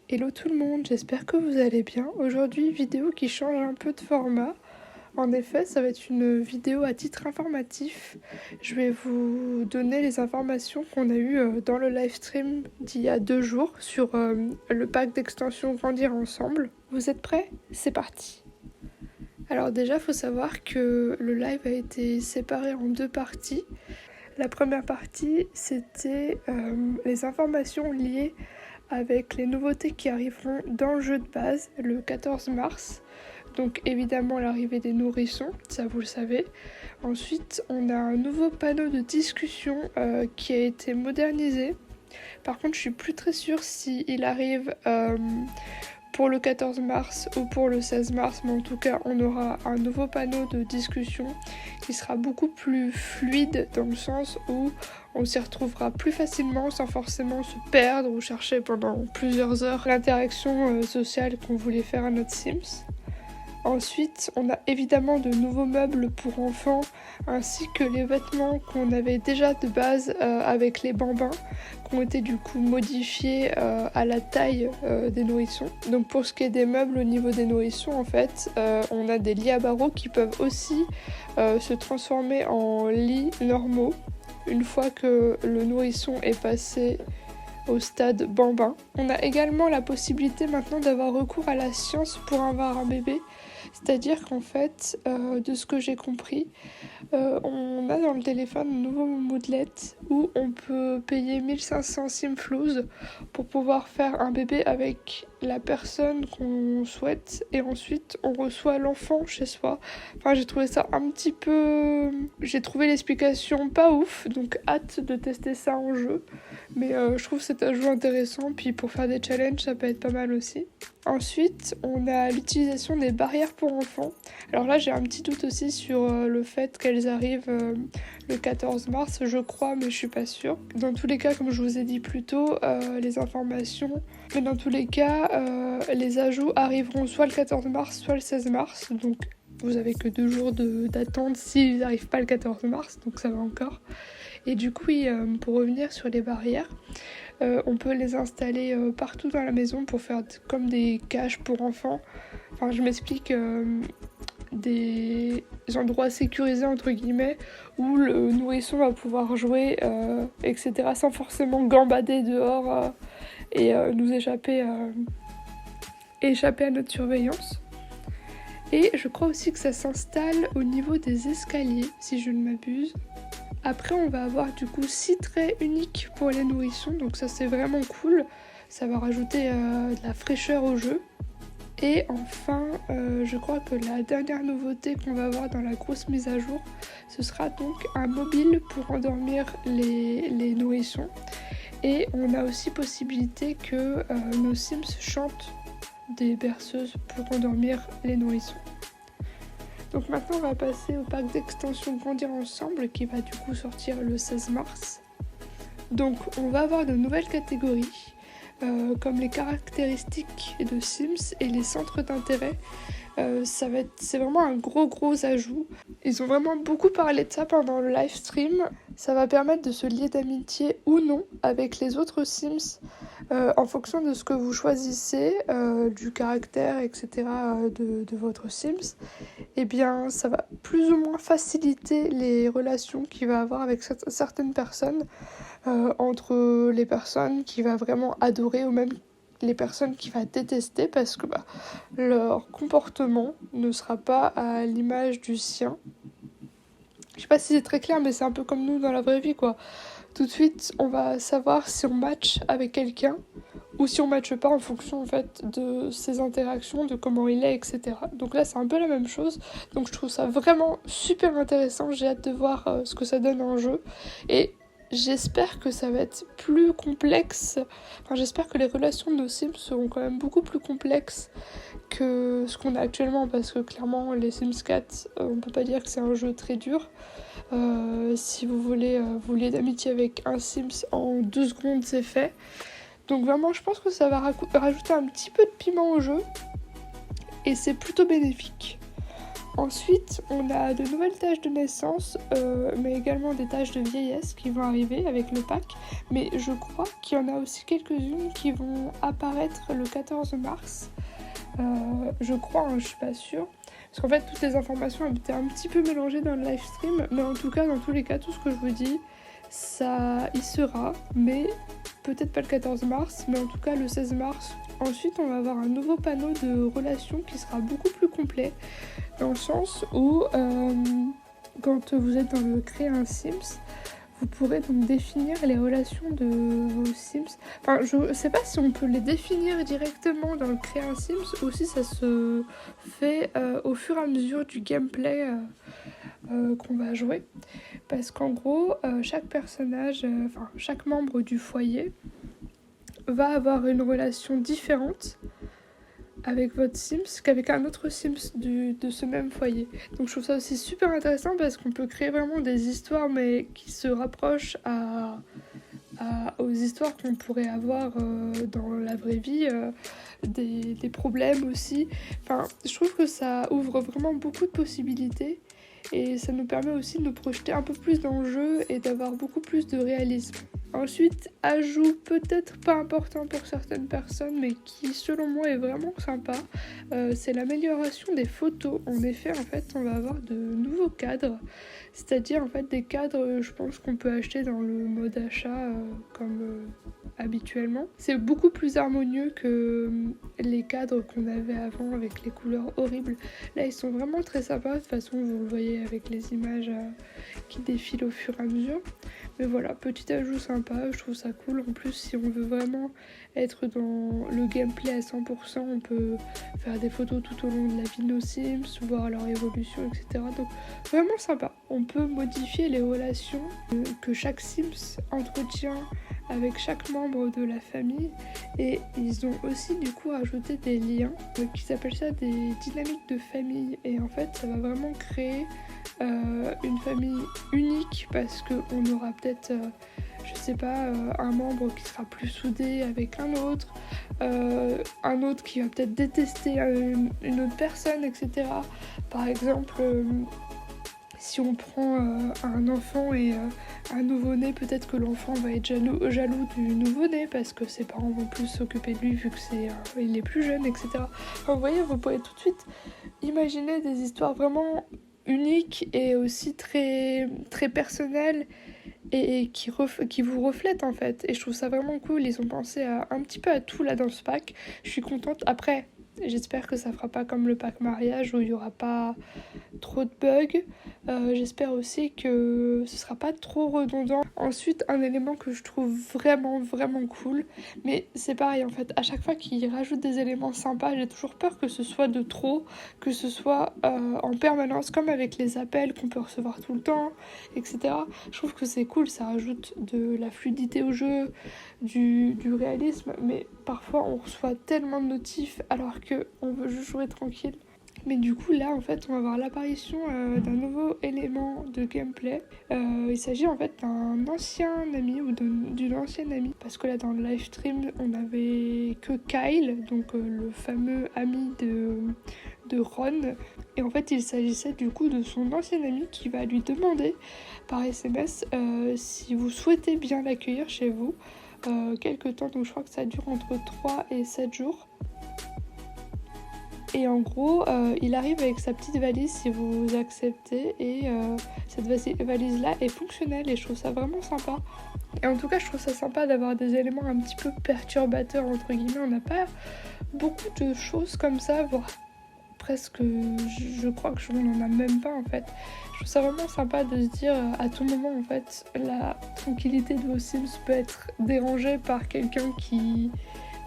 Hello tout le monde, j'espère que vous allez bien. Aujourd'hui, vidéo qui change un peu de format. En effet, ça va être une vidéo à titre informatif. Je vais vous donner les informations qu'on a eues dans le live stream d'il y a 2 jours sur le pack d'extension Grandir Ensemble. Vous êtes prêts? C'est parti! Alors déjà, il faut savoir que le live a été séparé en 2 parties. La première partie, c'était les informations liées avec les nouveautés qui arriveront dans le jeu de base le 14 mars. Donc évidemment l'arrivée des nourrissons, ça vous le savez. Ensuite, on a un nouveau panneau de discussion qui a été modernisé. Par contre, je suis plus très sûre s'il arrive pour le 14 mars ou pour le 16 mars, mais en tout cas, on aura un nouveau panneau de discussion qui sera beaucoup plus fluide dans le sens où on s'y retrouvera plus facilement sans forcément se perdre ou chercher pendant plusieurs heures l'interaction sociale qu'on voulait faire à notre Sims. Ensuite, on a évidemment de nouveaux meubles pour enfants ainsi que les vêtements qu'on avait déjà de base avec les bambins qui ont été du coup modifiés à la taille des nourrissons. Donc pour ce qui est des meubles au niveau des nourrissons, en fait, on a des lits à barreaux qui peuvent aussi se transformer en lits normaux une fois que le nourrisson est passé au stade bambin. On a également la possibilité maintenant d'avoir recours à la science pour avoir un bébé. C'est-à-dire qu'en fait, de ce que j'ai compris, on a dans le téléphone un nouveau Moodlet où on peut payer 1500 Simflouz pour pouvoir faire un bébé avec la personne qu'on souhaite et ensuite on reçoit l'enfant chez soi. Enfin, j'ai trouvé ça un petit peu... J'ai trouvé l'explication pas ouf, donc hâte de tester ça en jeu. Mais je trouve cet ajout intéressant, puis pour faire des challenges, ça peut être pas mal aussi. Ensuite, on a l'utilisation des barrières pour enfants. Alors là, j'ai un petit doute aussi sur le fait qu'elles arrivent le 14 mars, je crois, mais je suis pas sûre. Dans tous les cas, comme je vous ai dit plus tôt, les informations... Mais dans tous les cas, les ajouts arriveront soit le 14 mars, soit le 16 mars. Donc vous avez que 2 jours d'attente s'ils n'arrivent pas le 14 mars, donc ça va encore. Et du coup, oui, pour revenir sur les barrières, on peut les installer partout dans la maison pour faire comme des cages pour enfants. Enfin, je m'explique, des endroits sécurisés entre guillemets où le nourrisson va pouvoir jouer, etc. sans forcément gambader dehors et nous échapper à notre surveillance. Et je crois aussi que ça s'installe au niveau des escaliers, si je ne m'abuse. Après, on va avoir du coup 6 traits uniques pour les nourrissons, donc ça c'est vraiment cool. Ça va rajouter de la fraîcheur au jeu. Et enfin, je crois que la dernière nouveauté qu'on va avoir dans la grosse mise à jour, ce sera donc un mobile pour endormir les nourrissons. Et on a aussi possibilité que nos Sims chantent des berceuses pour endormir les nourrissons. Donc maintenant on va passer au pack d'extension Grandir Ensemble qui va du coup sortir le 16 mars. Donc on va avoir de nouvelles catégories comme les caractéristiques de Sims et les centres d'intérêt. C'est vraiment un gros ajout. Ils ont vraiment beaucoup parlé de ça pendant le live stream. Ça va permettre de se lier d'amitié ou non avec les autres Sims en fonction de ce que vous choisissez, du caractère, etc. de votre Sims. Eh bien, ça va plus ou moins faciliter les relations qu'il va avoir avec certaines personnes, entre les personnes qu'il va vraiment adorer ou même les personnes qu'il va détester parce que leur comportement ne sera pas à l'image du sien. Je sais pas si c'est très clair, mais c'est un peu comme nous dans la vraie vie, quoi. Tout de suite, on va savoir si on match avec quelqu'un ou si on matche pas en fonction en fait de ses interactions, de comment il est, etc. Donc là, c'est un peu la même chose. Donc je trouve ça vraiment super intéressant. J'ai hâte de voir ce que ça donne en jeu. Et j'espère que ça va être plus complexe. Enfin, j'espère que les relations de nos Sims seront quand même beaucoup plus complexes que ce qu'on a actuellement, parce que clairement les Sims 4, on peut pas dire que c'est un jeu très dur. Si vous voulez vous lier d'amitié avec un Sims en 2 secondes, c'est fait. Donc vraiment, je pense que ça va rajouter un petit peu de piment au jeu et c'est plutôt bénéfique. Ensuite, on a de nouvelles tâches de naissance, mais également des tâches de vieillesse qui vont arriver avec le pack. Mais je crois qu'il y en a aussi quelques-unes qui vont apparaître le 14 mars. Je crois, hein, je suis pas sûre. Parce qu'en fait, toutes les informations ont été un petit peu mélangées dans le live stream. Mais en tout cas, dans tous les cas, tout ce que je vous dis, ça y sera. Mais peut-être pas le 14 mars, mais en tout cas le 16 mars. Ensuite, on va avoir un nouveau panneau de relations qui sera beaucoup plus complet. Dans le sens où, quand vous êtes dans le créer un Sims, vous pourrez donc définir les relations de vos Sims. Enfin, je sais pas si on peut les définir directement dans le créer un Sims ou si ça se fait au fur et à mesure du gameplay qu'on va jouer. Parce qu'en gros, chaque personnage, chaque membre du foyer va avoir une relation différente avec votre Sims qu'avec un autre Sims de ce même foyer. Donc je trouve ça aussi super intéressant parce qu'on peut créer vraiment des histoires mais qui se rapprochent aux histoires qu'on pourrait avoir dans la vraie vie, des problèmes aussi. Enfin, je trouve que ça ouvre vraiment beaucoup de possibilités et ça nous permet aussi de nous projeter un peu plus dans le jeu et d'avoir beaucoup plus de réalisme. Ensuite, ajout peut-être pas important pour certaines personnes, mais qui selon moi est vraiment sympa, c'est l'amélioration des photos. En effet, en fait, on va avoir de nouveaux cadres, c'est-à-dire en fait des cadres, je pense qu'on peut acheter dans le mode achat comme habituellement. C'est beaucoup plus harmonieux que les cadres qu'on avait avant avec les couleurs horribles. Là, ils sont vraiment très sympas. De toute façon, vous le voyez avec les images qui défilent au fur et à mesure. Mais voilà, petit ajout sympa, je trouve ça cool. En plus, si on veut vraiment être dans le gameplay à 100%, on peut faire des photos tout au long de la vie de nos Sims, voir leur évolution, etc. Donc vraiment sympa. On peut modifier les relations que chaque Sims entretient avec chaque membre de la famille, et ils ont aussi du coup ajouté des liens qui s'appellent ça des dynamiques de famille, et en fait ça va vraiment créer une famille unique parce qu'on aura peut-être je sais pas, un membre qui sera plus soudé avec un autre qui va peut-être détester une autre personne, etc. Par exemple, si on prend un enfant et un nouveau-né, peut-être que l'enfant va être jaloux du nouveau-né parce que ses parents vont plus s'occuper de lui vu que il est plus jeune, etc. Enfin, vous voyez, vous pouvez tout de suite imaginer des histoires vraiment uniques et aussi très, très personnelles et qui vous reflètent en fait. Et je trouve ça vraiment cool, ils ont pensé un petit peu à tout là dans ce pack. Je suis contente. Après, j'espère que ça fera pas comme le pack mariage où il y aura pas trop de bugs. J'espère aussi que ce sera pas trop redondant. Ensuite, un élément que je trouve vraiment vraiment cool, mais c'est pareil en fait, à chaque fois qu'ils rajoutent des éléments sympas, j'ai toujours peur que ce soit de trop, que ce soit en permanence, comme avec les appels qu'on peut recevoir tout le temps, etc. Je trouve que c'est cool, ça rajoute de la fluidité au jeu, du réalisme, mais parfois on reçoit tellement de notifs alors qu'on veut juste jouer tranquille. Mais du coup là en fait on va voir l'apparition d'un nouveau élément de gameplay. Il s'agit en fait d'un ancien ami ou d'une ancienne amie, parce que là dans le live stream on avait que Kyle, donc le fameux ami de Ron, et en fait il s'agissait du coup de son ancienne amie qui va lui demander par SMS si vous souhaitez bien l'accueillir chez vous quelque temps, donc je crois que ça dure entre 3 et 7 jours. Et en gros, il arrive avec sa petite valise si vous acceptez, et cette valise-là est fonctionnelle et je trouve ça vraiment sympa. Et en tout cas, je trouve ça sympa d'avoir des éléments un petit peu perturbateurs, entre guillemets. On n'a pas beaucoup de choses comme ça, voire presque, je crois que on n'en a même pas en fait. Je trouve ça vraiment sympa de se dire à tout moment en fait, la tranquillité de vos Sims peut être dérangée par quelqu'un qui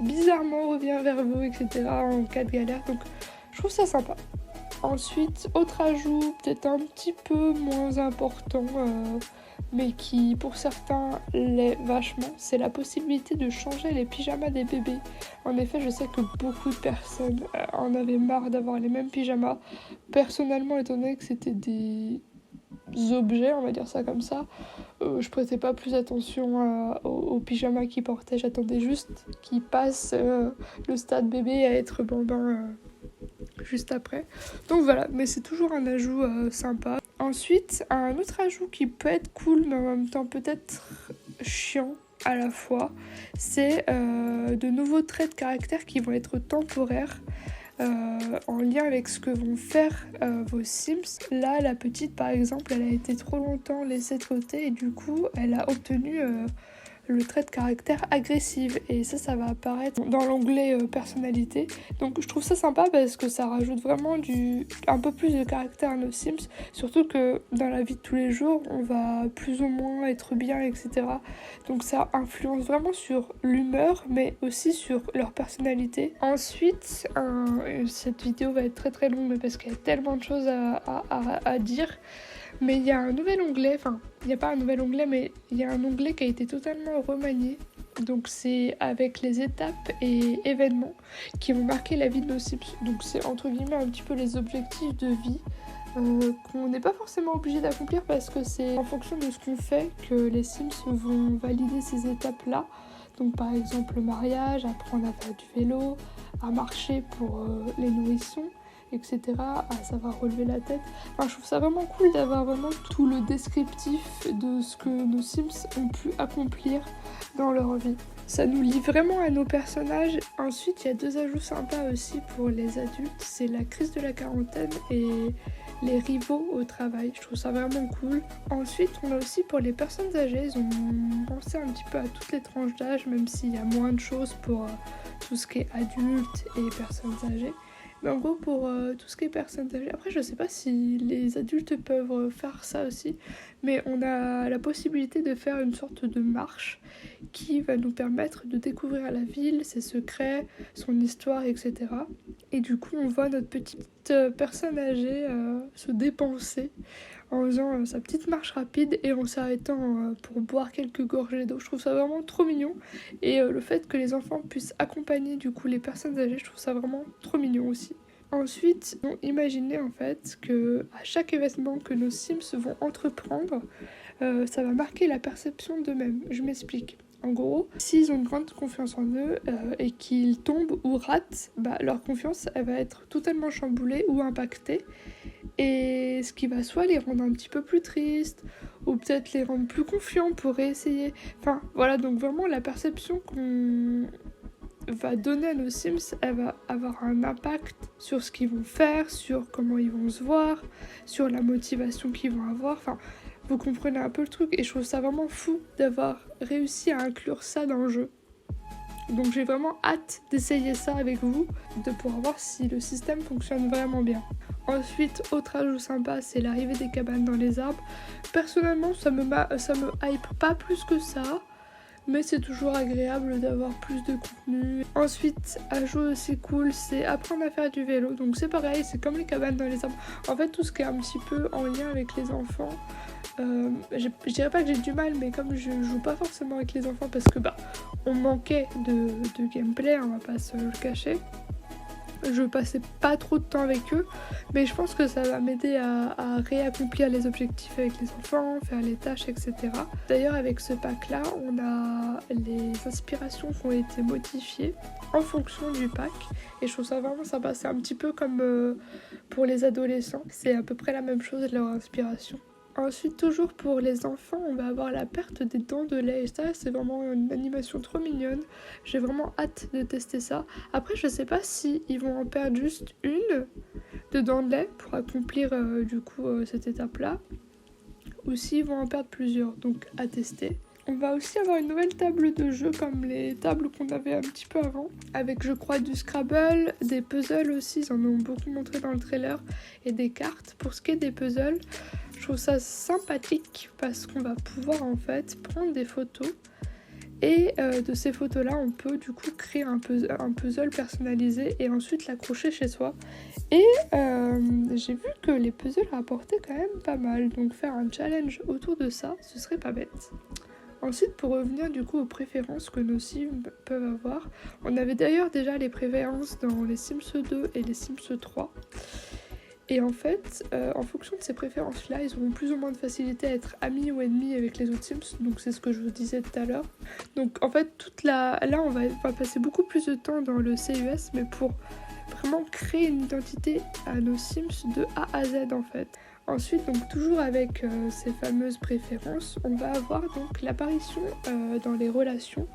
bizarrement revient vers vous, etc. en cas de galère, donc je trouve ça sympa. Ensuite, autre ajout, peut-être un petit peu moins important, mais qui pour certains l'est vachement, c'est la possibilité de changer les pyjamas des bébés. En effet, je sais que beaucoup de personnes en avaient marre d'avoir les mêmes pyjamas. Personnellement, étant donné que c'était des objets, on va dire ça comme ça, je prêtais pas plus attention aux pyjamas qu'ils portaient, j'attendais juste qu'ils passent le stade bébé à être bambin juste après. Donc voilà, mais c'est toujours un ajout sympa. Ensuite, un autre ajout qui peut être cool, mais en même temps peut-être chiant à la fois, c'est de nouveaux traits de caractère qui vont être temporaires. En lien avec ce que vont faire vos Sims. Là, la petite, par exemple, elle a été trop longtemps laissée de côté et du coup, elle a obtenu le trait de caractère agressive. Et ça va apparaître dans l'onglet personnalité. Donc, je trouve ça sympa parce que ça rajoute vraiment un peu plus de caractère à nos Sims. Surtout que dans la vie de tous les jours, on va plus ou moins être bien, etc. Donc, ça influence vraiment sur l'humeur, mais aussi sur leur personnalité. Ensuite, cette vidéo va être très très longue, mais parce qu'il y a tellement de choses à dire. Mais il y a un nouvel onglet, enfin, il n'y a pas un nouvel onglet, mais il y a un onglet qui a été totalement remanié. Donc c'est avec les étapes et événements qui vont marquer la vie de nos Sims. Donc c'est entre guillemets un petit peu les objectifs de vie qu'on n'est pas forcément obligé d'accomplir parce que c'est en fonction de ce qu'on fait que les Sims vont valider ces étapes-là. Donc par exemple le mariage, apprendre à faire du vélo, à marcher pour les nourrissons, etc., à savoir relever la tête. Enfin, je trouve ça vraiment cool d'avoir vraiment tout le descriptif de ce que nos Sims ont pu accomplir dans leur vie. Ça nous lie vraiment à nos personnages. Ensuite, il y a 2 ajouts sympas aussi pour les adultes, c'est la crise de la quarantaine et les rivaux au travail. Je trouve ça vraiment cool. Ensuite, on a aussi pour les personnes âgées, ils ont pensé un petit peu à toutes les tranches d'âge, même s'il y a moins de choses pour tout ce qui est adultes et personnes âgées. Mais en gros, pour tout ce qui est personnes âgées, après je sais pas si les adultes peuvent faire ça aussi, mais on a la possibilité de faire une sorte de marche qui va nous permettre de découvrir la ville, ses secrets, son histoire, etc. Et du coup, on voit notre petite personne âgée se dépenser en faisant sa petite marche rapide et en s'arrêtant pour boire quelques gorgées d'eau. Je trouve ça vraiment trop mignon. Et le fait que les enfants puissent accompagner du coup les personnes âgées, je trouve ça vraiment trop mignon aussi. Ensuite, imaginez en fait que à chaque événement que nos Sims vont entreprendre, ça va marquer la perception d'eux-mêmes. Je m'explique. En gros, s'ils ont une grande confiance en eux et qu'ils tombent ou ratent, leur confiance elle va être totalement chamboulée ou impactée. Et ce qui va soit les rendre un petit peu plus tristes ou peut-être les rendre plus confiants pour réessayer. Enfin voilà, donc vraiment la perception qu'on va donner à nos Sims, elle va avoir un impact sur ce qu'ils vont faire, sur comment ils vont se voir, sur la motivation qu'ils vont avoir. Enfin, vous comprenez un peu le truc et je trouve ça vraiment fou d'avoir réussi à inclure ça dans le jeu. Donc j'ai vraiment hâte d'essayer ça avec vous, de pouvoir voir si le système fonctionne vraiment bien. Ensuite, autre ajout sympa, c'est l'arrivée des cabanes dans les arbres. Personnellement, ça me hype pas plus que ça, mais c'est toujours agréable d'avoir plus de contenu. Ensuite, ajout aussi cool, c'est apprendre à faire du vélo. Donc c'est pareil, c'est comme les cabanes dans les arbres. En fait, tout ce qui est un petit peu en lien avec les enfants. Je dirais pas que j'ai du mal, mais comme je joue pas forcément avec les enfants parce que on manquait de gameplay, on va pas se le cacher. Je passais pas trop de temps avec eux, mais je pense que ça va m'aider à réaccomplir les objectifs avec les enfants, faire les tâches, etc. D'ailleurs, avec ce pack-là, on a les inspirations qui ont été modifiées en fonction du pack, et je trouve ça vraiment sympa. C'est un petit peu comme pour les adolescents, c'est à peu près la même chose leur inspiration. Ensuite, toujours pour les enfants, on va avoir la perte des dents de lait. Et ça, c'est vraiment une animation trop mignonne. J'ai vraiment hâte de tester ça. Après, je sais pas si ils vont en perdre juste une de dents de lait pour accomplir cette étape-là, ou s'ils vont en perdre plusieurs. Donc, à tester. On va aussi avoir une nouvelle table de jeu comme les tables qu'on avait un petit peu avant, avec je crois du Scrabble, des puzzles aussi, ils en ont beaucoup montré dans le trailer, et des cartes. Pour ce qui est des puzzles, je trouve ça sympathique parce qu'on va pouvoir en fait prendre des photos et de ces photos-là, on peut du coup créer un puzzle personnalisé et ensuite l'accrocher chez soi. Et j'ai vu que les puzzles rapportaient quand même pas mal, donc faire un challenge autour de ça, ce serait pas bête. Ensuite, pour revenir du coup aux préférences que nos Sims peuvent avoir, on avait d'ailleurs déjà les préférences dans les Sims 2 et les Sims 3. Et en fait, en fonction de ces préférences-là, ils auront plus ou moins de facilité à être amis ou ennemis avec les autres Sims. Donc c'est ce que je vous disais tout à l'heure. Donc en fait, là, on va passer beaucoup plus de temps dans le CUS, mais pour vraiment créer une identité à nos Sims de A à Z en fait. Ensuite, donc toujours avec ces fameuses préférences, on va avoir donc l'apparition dans les relations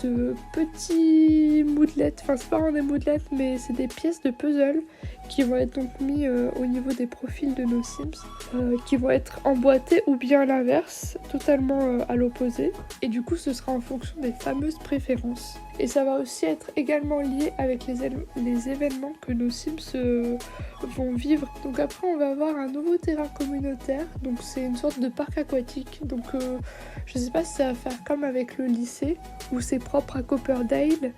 de petits moodlets, enfin c'est pas vraiment des moodlets mais c'est des pièces de puzzle qui vont être donc mis au niveau des profils de nos Sims, qui vont être emboîtés ou bien à l'inverse, totalement à l'opposé, et du coup ce sera en fonction des fameuses préférences. Et ça va aussi être également lié avec les événements que nos Sims vont vivre. Donc après on va avoir un nouveau terrain communautaire, donc c'est une sorte de parc aquatique, donc je sais pas si ça va faire comme avec le lycée, où c'est propre à Copperdale,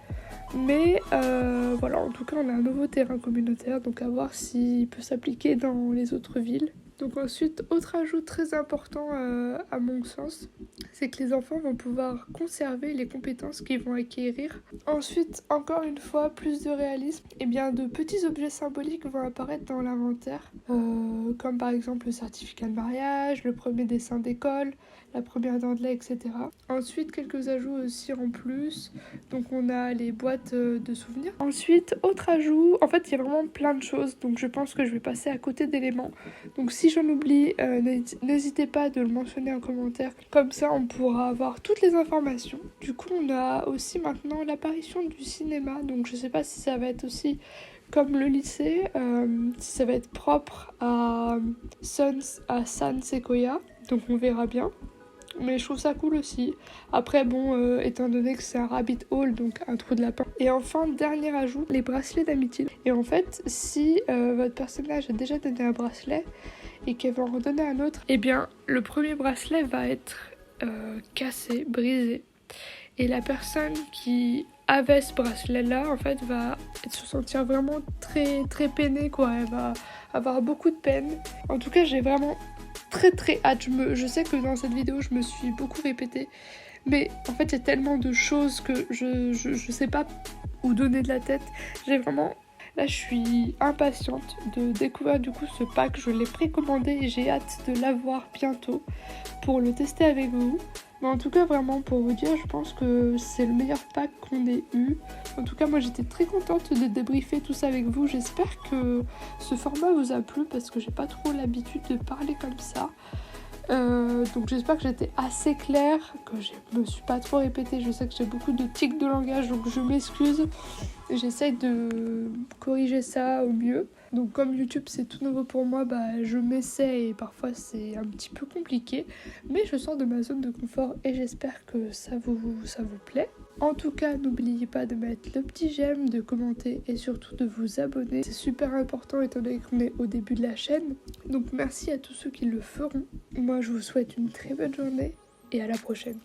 mais voilà, en tout cas on a un nouveau terrain communautaire, donc à voir s'il peut s'appliquer dans les autres villes. Donc ensuite, autre ajout très important à mon sens, c'est que les enfants vont pouvoir conserver les compétences qu'ils vont acquérir. Ensuite, encore une fois, plus de réalisme, et bien de petits objets symboliques vont apparaître dans l'inventaire, comme par exemple le certificat de mariage, le premier dessin d'école, la première dent de lait, etc. Ensuite, quelques ajouts aussi en plus, donc on a les boîtes de souvenirs. Ensuite, autre ajout, en fait il y a vraiment plein de choses, donc je pense que je vais passer à côté d'éléments. Donc si j'en oublie, n'hésitez pas de le mentionner en commentaire, comme ça on pourra avoir toutes les informations. Du coup on a aussi maintenant l'apparition du cinéma, donc je sais pas si ça va être aussi comme le lycée, si ça va être propre à San Sequoia, donc on verra bien. Mais je trouve ça cool aussi. Après bon, étant donné que c'est un rabbit hole, donc un trou de lapin. Et enfin, dernier ajout, les bracelets d'amitié. Et en fait, si votre personnage a déjà donné un bracelet et qu'elle va en redonner un autre, eh bien le premier bracelet va être cassé, brisé. Et la personne qui avait ce bracelet là en fait va se sentir vraiment très très peinée quoi. Elle va avoir beaucoup de peine. En tout cas j'ai vraiment très hâte. Je sais que dans cette vidéo je me suis beaucoup répétée, mais en fait il y a tellement de choses que je sais pas où donner de la tête. J'ai vraiment... Là je suis impatiente de découvrir du coup ce pack. Je l'ai précommandé et j'ai hâte de l'avoir bientôt pour le tester avec vous. Mais en tout cas vraiment pour vous dire, je pense que c'est le meilleur pack qu'on ait eu. En tout cas moi j'étais très contente de débriefer tout ça avec vous. J'espère que ce format vous a plu parce que j'ai pas trop l'habitude de parler comme ça. Donc j'espère que j'étais assez claire, que je me suis pas trop répétée. Je sais que j'ai beaucoup de tics de langage donc je m'excuse. J'essaye de corriger ça au mieux. Donc comme YouTube c'est tout nouveau pour moi, je m'essaie et parfois c'est un petit peu compliqué. Mais je sors de ma zone de confort et j'espère que ça vous plaît. En tout cas, n'oubliez pas de mettre le petit j'aime, de commenter et surtout de vous abonner. C'est super important étant donné qu'on est au début de la chaîne. Donc merci à tous ceux qui le feront. Moi je vous souhaite une très bonne journée et à la prochaine.